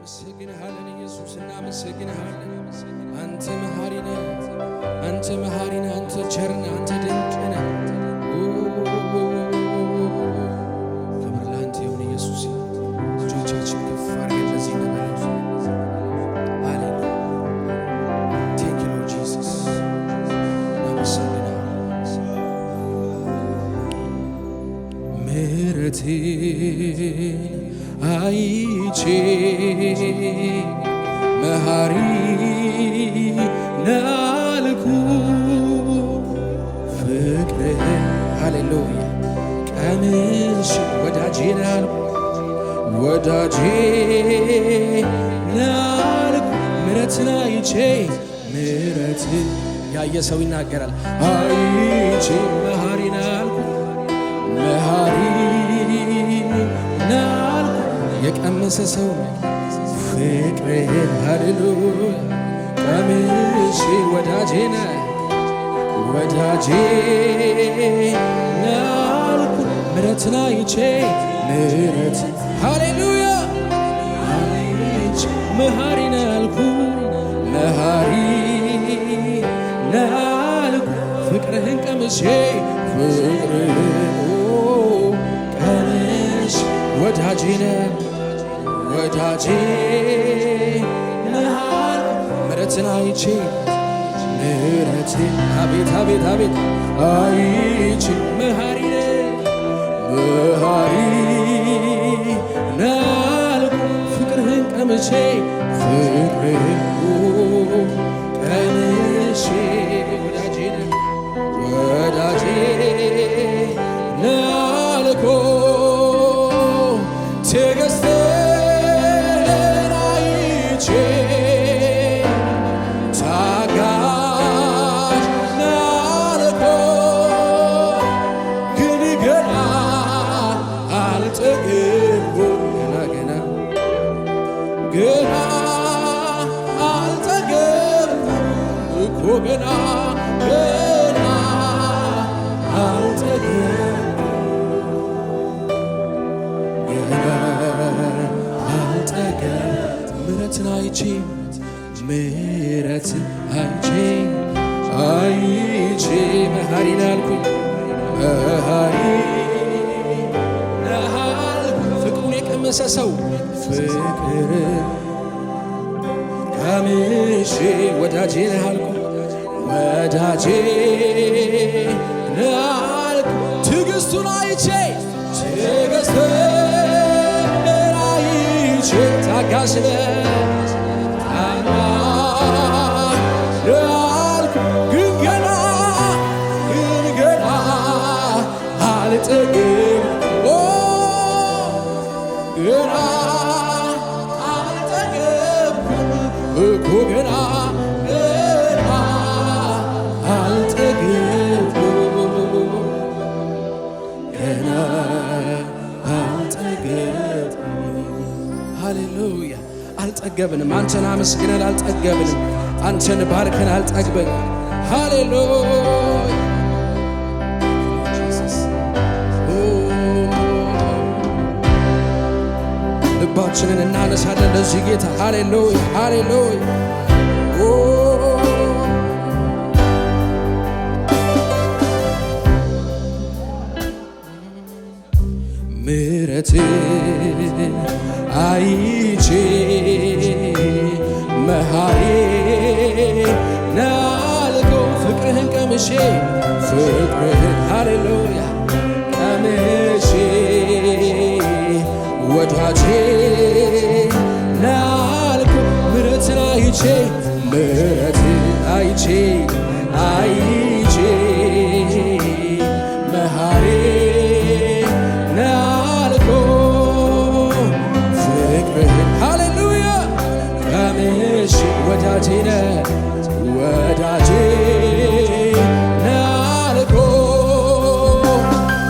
እናመሰግንሃለን ኢየሱስ እናመሰግንሃለን። አንተ መሐሪ ነህ፣ አንተ መሐሪ ነህ፣ አንተ ቸር ነህ፣ አንተ ድንቅ ነህ። ክብር ለአንተ ይሁን ኢየሱስ። እጆቻችን ከፍ አድርገን ለዚህ ነበር ሃሌሉያ ቴንክ ዩ ሎርድ ጂሰስ እናመሰግንሃለን። ምሕረትህን አይቼ መሐሪ ናልኩ ፍቅርህን ሃሌሉያ ቀምሼ ወዳጄ ናልኩ ወዳጄ ናልኩ ምሕረትን አይቼ ምሕረትን ያየ ሰው ይናገራል። አይቼ መሐሪ ናልኩ መሐሪ ናልኩ የቀመሰ ሰው ፍቅርህን ሃሌሉያ ቀምሼ ወዳጄ ነህ ወዳጄ ናልኩ ምሕረትን አይቼ ምሕረት ሃሌሉያ አይቼ መሐሪ ናልኩ መሐሪ ናልኩ ፍቅርህን ቀምሼ ፍቅርህን ቀምሼ ወዳጄ ነህ ወዳጄ ነህ ምሕረትን አይቼ ምሕረትን አቤት አቤት አቤት አይቼ መሐሪ ነህ መሐሪ ነህ ፍቅርህን ቀምሼ ፍቅርህን ቀምሼ ወዳጄ ነህ ወዳጄ ነህ አልኩ ትዕግስትህን አይቼ ታጋሽ ነህ አልኩ ግን ገና አልጠገብኩም ገና አልጠገብኩም እኮ ገና አልጠገብኩም ምሕረትን አይቼ ምሕረትን አይቼ አይቼ መሐሪ ናልኩኝ መሐሪ ናልኩ ፍቅሩን የቀመሰ ሰው ፍቅር ቀምሼ ወዳጄ ናልኩ ወዳጄ ናልኩ ትዕግስቱን አይቼ ትዕግስቱን አይቼ ታጋሽ ነህ ታጋሽ ናልኩ ግን ገና አልጠገብኩም ገና አልጠገብኩም እኮ ገና አልጠገብኩም ገና አልጠገብኩም። ሃሌሉያ አልጠገብንም። አንተን አመስግነን አልጠገብንም። አንተን ባርከን አልጠግበንም። ሃሌሉያ ልባችንን እናነሳለን ለዚህ ጌታ ሃሌሉያ ሃሌሉያ ምሕረትን አይቼ መሐሪ ናልኩ ፍቅርህን ቀምሼ ፍቅርህን ሃሌሉያ ቀምሼ ወዳጄ ናልኩ ምሕረትን አይቼ ምሕረትን አይቼ አይቼ መሐሪ ናልኩ ፍቅርህን ሃሌሉያ ቀምሼ ወዳጄ ነህ ወዳጄ ናልኩ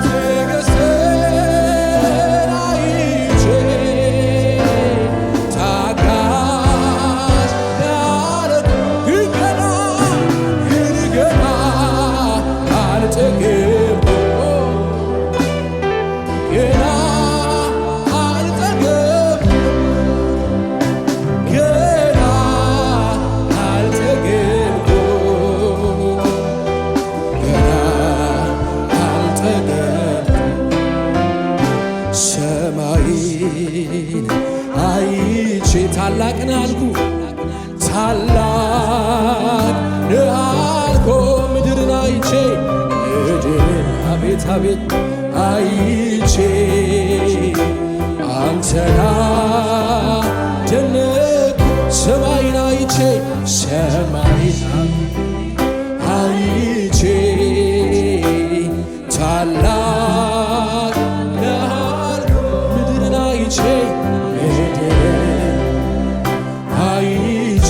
ትዕግስትን አይቼ ታላቅ ነህ አልኩ ታላቅ ነህ አልኩ ምድርን አይቼ ምድርን አቤት አቤት አይቼ አንተና ደነቅ ሰማይን አይቼ ሰማይን አይቼ ታላቅ ነህ አልኩ ምድርን አይቼ ምድርን አይቼ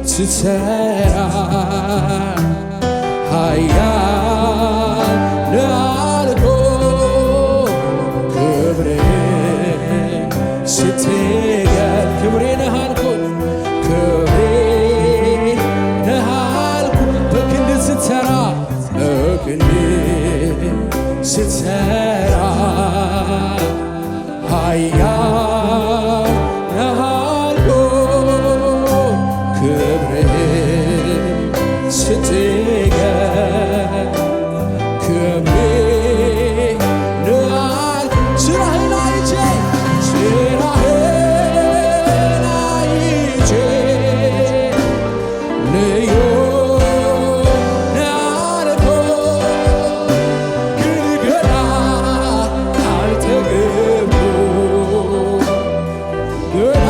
ስትሰራ ኃያል ነህ አልኩ ክብሬን ስትገል ክብሬ ነህ አልኩ ክብሬ ነህ አልኩ በክንድ ስትሰራ በክንድ ስትሰራ ኃያል ነህ አልኩ ክብርህን ስትገል ክብሬ ነህ አልኩ ስራህን አይቼ ስራህን አይቼ ልዩ ነህ አልኩ ግን ገና አልጠገብኩም ገና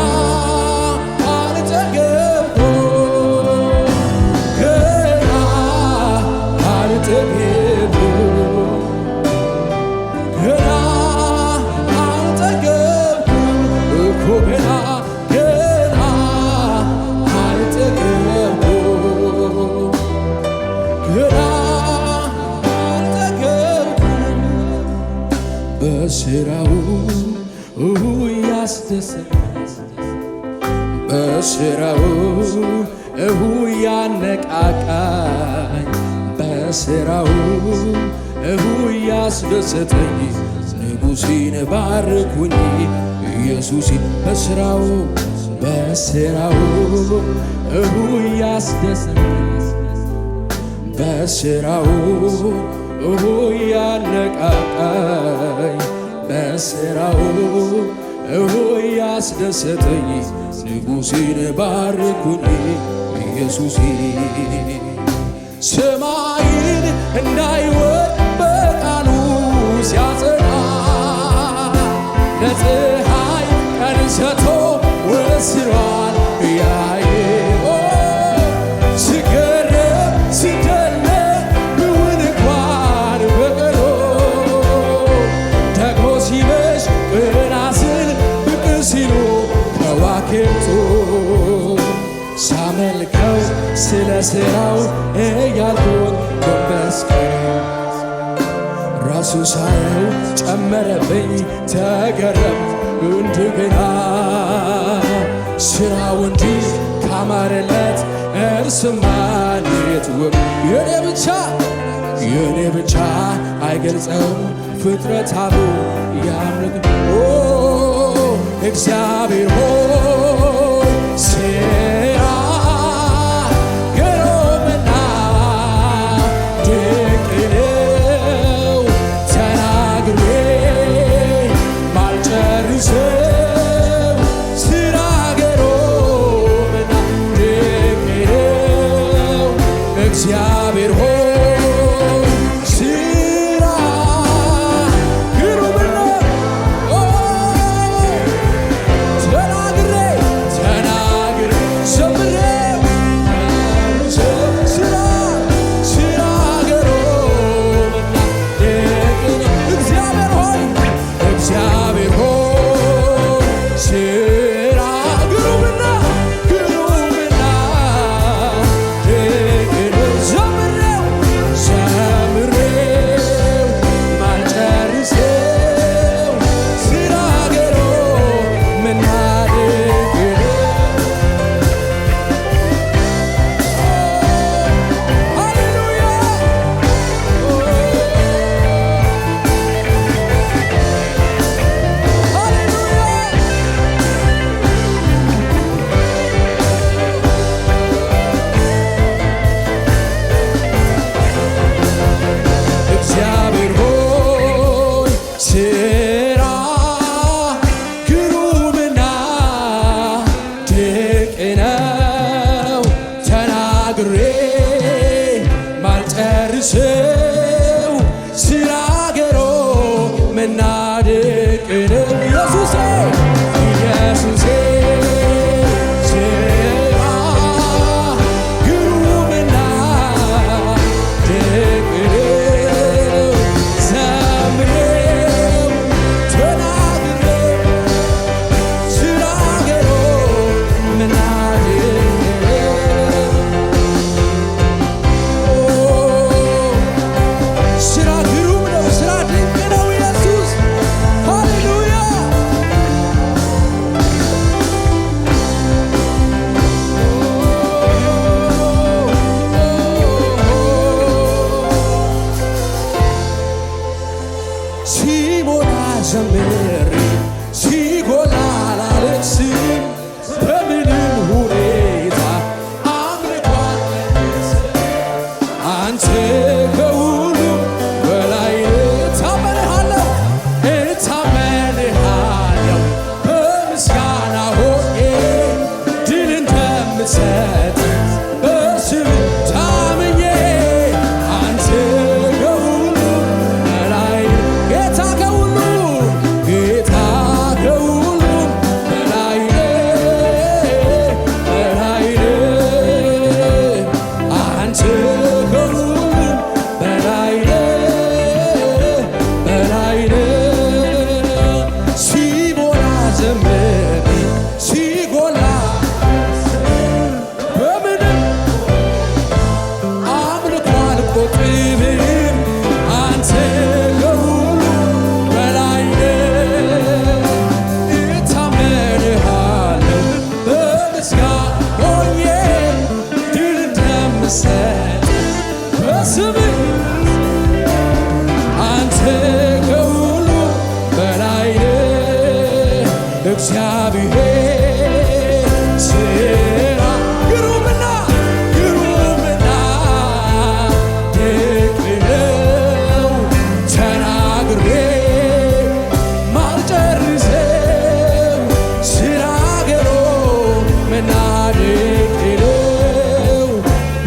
በስራው ያስደሰት በስራው ያነቃቃኝ በስራው ያስደሰተኝ ንጉሴን ባርኩኝ ኢየሱሴን በስራው ያስደሰተኝ በስራው ያነቃቃኝ በስራው ያስደሰተኝ ንጉሴን ባርኩኝ ኢየሱሴ ሰማይን እንዳይወድ በቃሉ ሲያጸና ለፀሐይ ቀን ሰጥቶ ወስኗል ያየ ስገረም ስደነቅ ብውል እንኳን በቀኑ ደግሞ ሲመሽ ቀና ስል ብቅ ሲሉ ከዋክብቱ ሳመልከው ስለ ሥራው እያልኩኝ ጎንበስ ቀና ራሱ ሳየው ጨመረብኝ ተገረም እንደገና ሥራው እንዲህ ካማረለት እርሱማ እንዴት ውብ የኔ ብቻ አይገልጸውም ፍጥረታቱ ያምልክ እግዚአብሔር ሆይ ሥራ ግሩምና ድንቅ ነው ተናግሬ ማልጨርሰው ሥራ ግሩምና ድንቅ ነው እግዚአብሔር ሆይ ሥራ ግሩምና ተናግሬ ማልጨርሰው ስራ ገሮ መናደቅ ነው ኢየሱሴ ኢየሱሴ ሲሞላ ዘምሬ ሲጎላ ላለቅስም በምንም ሁኔታ አምልኳን አንተ ከሁሉ በላይ እታመንሃለሁ በምስጋና ሆኜ ድል እንደምትሰጥ በስምህ ታምኜ አንተ ከሁሉ በላይ ጌታ ከሁሉ በላይ አንተ ከሁሉ በላይ ሲሞላ ዘምሬ ሲጎላ በምንም አምልኮ አልቆጥብም አንተ ከሁሉ በላይ እታመንሃለሁ በምስጋና ሆኜ ድል እንደምትሰጥ በስምህ አንተ ከሁሉ በላይ እግዚአብሔር ስራ ግሩምና ድንቅ ነው ተናግሬ ማልጨርሰው ስራ ገሮ መናደቅ ነው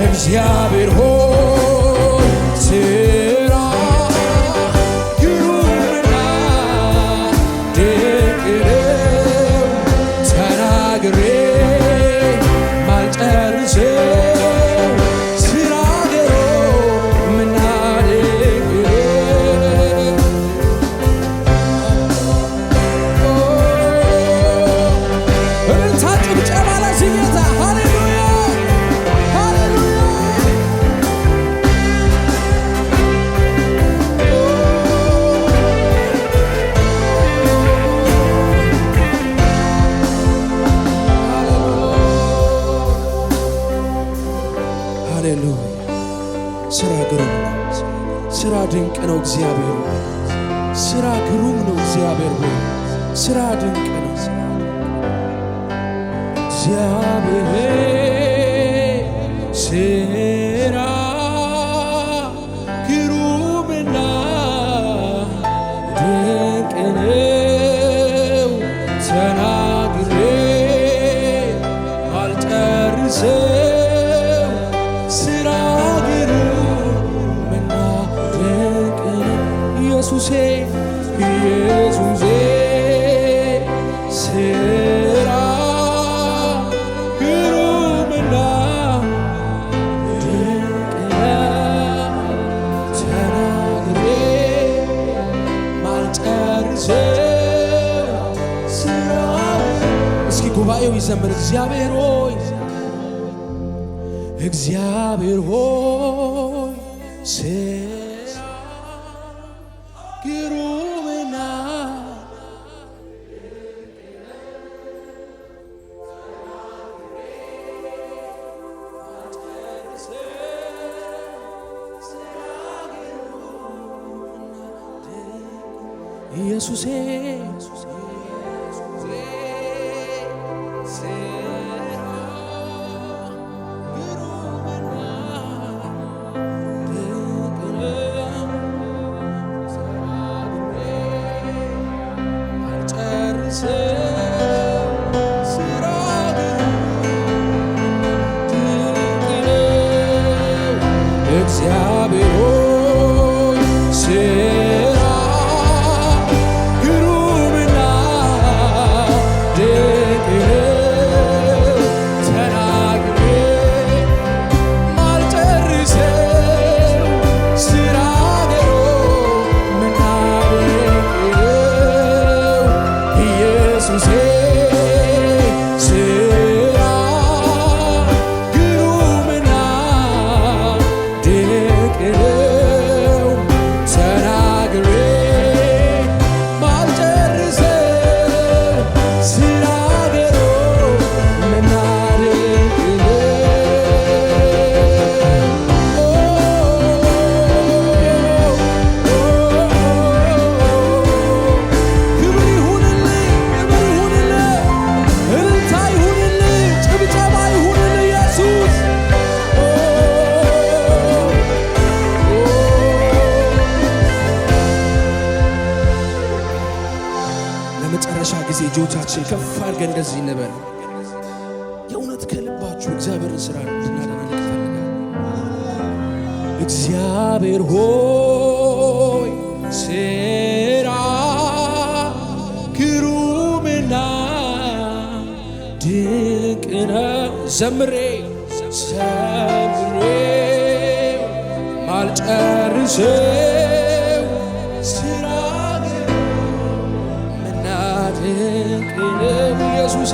እግዚአብሔር ሆይ ስራ ግሩምና ድንቅ ነው ተናግሬ ማልጨርሰው ስራ ገሮ መናደቅ እልልታ ጭብጨባ ለዚህ ጌታ ሃሌሉያ ሃሌሉያ ሃሌሉያ ስራ ግሩም ነው ስራ ድንቅ ነው እግዚአብሔር ሆይ ስራ ግሩም ነው እግዚአብሔር ሆይ ስራ ድንቅ ነው እግዚአብሔር ስራ ግሩምና ድንቅ ነው ተናግሬ አልጨርሰው ስራ ግሩምና ድንቅ ነው ኢየሱሴ ኢየሱሴ ስራ ግሩምና ድንቅ ነው ተናግሬ ማልጨርሰው ስራ እስኪ ጉባኤው ይዘምር እግዚአብሔር ሆይ እግዚአብሔር ሆይ ስራ ግሩምና ኢየሱሴ እጆቻችን ከፍ አድርገን እንደዚህ እንበል። የእውነት ከልባችሁ እግዚአብሔርን ሥራ እንድናደንቅ እፈልጋለሁ። እግዚአብሔር ሆይ ሥራ ግሩምና ድንቅ ነው። ዘምሬ ማልጨርሰው ሥራ ግሩምና ድንቅ ነው። ኢየሱሴ